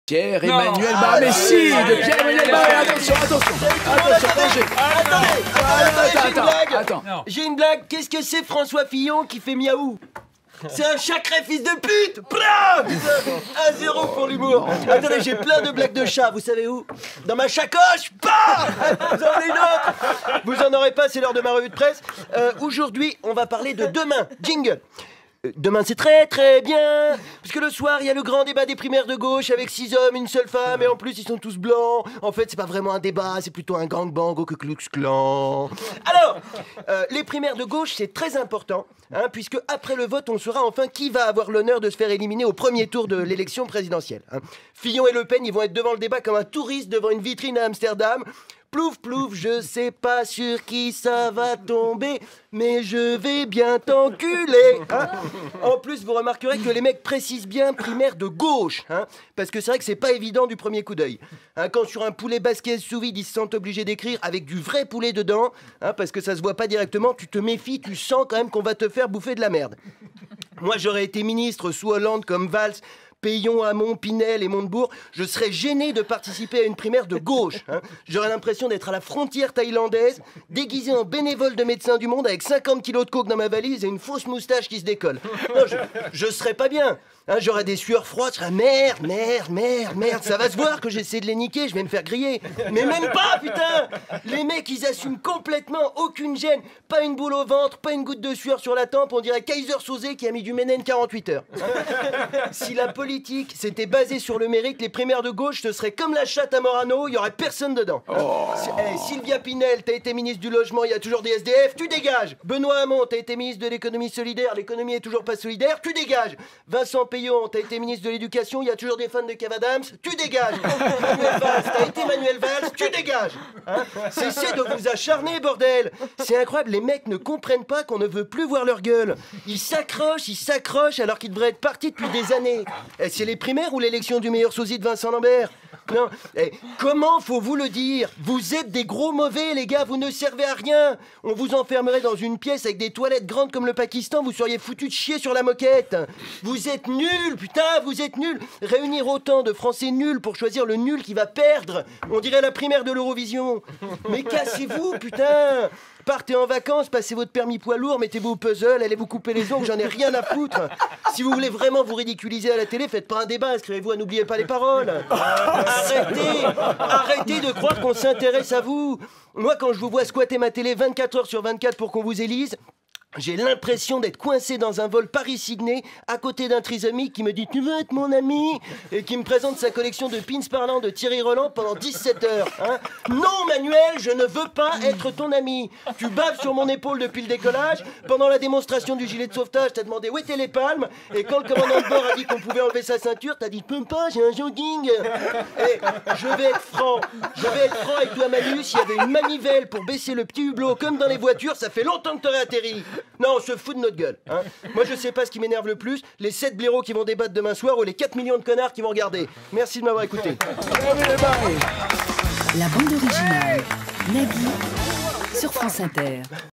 Pierre-Emmanuel Barré, mais si, de Pierre-Emmanuel Barré, attention, danger. Attends. J'ai une blague, qu'est-ce que c'est François Fillon qui fait miaou? C'est un sacré fils de pute! 1-0 pour l'humour. Attendez, j'ai plein de blagues de chat, vous savez où? Dans ma sacoche. Vous en avez une autre? Vous en aurez pas, c'est l'heure de ma revue de presse. Aujourd'hui, on va parler de demain. Jingle. Demain c'est très très bien, parce que le soir il y a le grand débat des primaires de gauche avec 6 hommes, une seule femme, et en plus ils sont tous blancs. En fait c'est pas vraiment un débat, c'est plutôt un gangbang au Ku Klux Klan. Alors, les primaires de gauche c'est très important, puisque après le vote on saura enfin qui va avoir l'honneur de se faire éliminer au premier tour de l'élection présidentielle. Fillon et Le Pen ils vont être devant le débat comme un touriste devant une vitrine à Amsterdam. Plouf, plouf, je sais pas sur qui ça va tomber, mais je vais bien t'enculer. En plus, vous remarquerez que les mecs précisent bien primaire de gauche, parce que c'est vrai que c'est pas évident du premier coup d'œil. Quand sur un poulet basquez sous vide, ils se sentent obligés d'écrire avec du vrai poulet dedans, parce que ça se voit pas directement, tu te méfies, tu sens quand même qu'on va te faire bouffer de la merde. Moi, j'aurais été ministre sous Hollande comme Valls, Payon, Hamon, Pinel et Montebourg, je serais gêné de participer à une primaire de gauche. J'aurais l'impression d'être à la frontière thaïlandaise, déguisé en bénévole de Médecins du Monde avec 50 kilos de coke dans ma valise et une fausse moustache qui se décolle. Non, je serais pas bien. J'aurais des sueurs froides, je serais merde, ça va se voir que j'essaie de les niquer, je vais me faire griller. Mais même pas, putain! Les mecs, ils assument complètement, aucune gêne, pas une boule au ventre, pas une goutte de sueur sur la tempe, on dirait Kaiser Soze qui a mis du Ménène 48 heures. Si la politique s'était basée sur le mérite, les primaires de gauche, ce serait comme la chatte à Morano, il y aurait personne dedans. Sylvia Pinel, t'as été ministre du logement, il y a toujours des SDF, tu dégages. Benoît Hamon, t'as été ministre de l'économie solidaire, l'économie est toujours pas solidaire, tu dégages. Vincent Payon, t'as été ministre de l'éducation, il y a toujours des fans de Kev Adams, tu dégages. Manuel Valls, t'as été Manuel Valls, tu dégages. Cessez de vous acharner, bordel. C'est incroyable, les mecs ne comprennent pas qu'on ne veut plus voir leur gueule. Ils s'accrochent alors qu'ils devraient être partis depuis des années. C'est les primaires ou l'élection du meilleur sosie de Vincent Lambert? Non. Comment faut vous le dire? Vous êtes des gros mauvais, les gars, vous ne servez à rien. On vous enfermerait dans une pièce avec des toilettes grandes comme le Pakistan, vous seriez foutus de chier sur la moquette. Vous êtes nuls, putain, vous êtes nuls. Réunir autant de Français nuls pour choisir le nul qui va perdre, on dirait la primaire de l'Eurovision. Mais cassez-vous, putain. Partez en vacances, passez votre permis poids lourd, mettez-vous au puzzle, allez vous couper les ongles, j'en ai rien à foutre. Si vous voulez vraiment vous ridiculiser à la télé, faites pas un débat, inscrivez-vous à N'oubliez pas les paroles. Arrêtez de croire qu'on s'intéresse à vous. Moi, quand je vous vois squatter ma télé 24 heures sur 24 pour qu'on vous élise, j'ai l'impression d'être coincé dans un vol Paris-Sydney à côté d'un trisomique qui me dit « Tu veux être mon ami ?» et qui me présente sa collection de pins parlants de Thierry Roland pendant 17 heures. Non, Manuel, je ne veux pas être ton ami. Tu baves sur mon épaule depuis le décollage. Pendant la démonstration du gilet de sauvetage, t'as demandé où étaient les palmes. Et quand le commandant de bord a dit qu'on pouvait enlever sa ceinture, t'as dit « Je peux pas, j'ai un jogging. » Et je vais être franc avec toi, Manu. S'il y avait une manivelle pour baisser le petit hublot comme dans les voitures, ça fait longtemps que t'aurais atterri. Non, on se fout de notre gueule. Moi, je sais pas ce qui m'énerve le plus, les 7 blaireaux qui vont débattre demain soir ou les 4 millions de connards qui vont regarder. Merci de m'avoir écouté. La bande originale, Nagui, sur France Inter.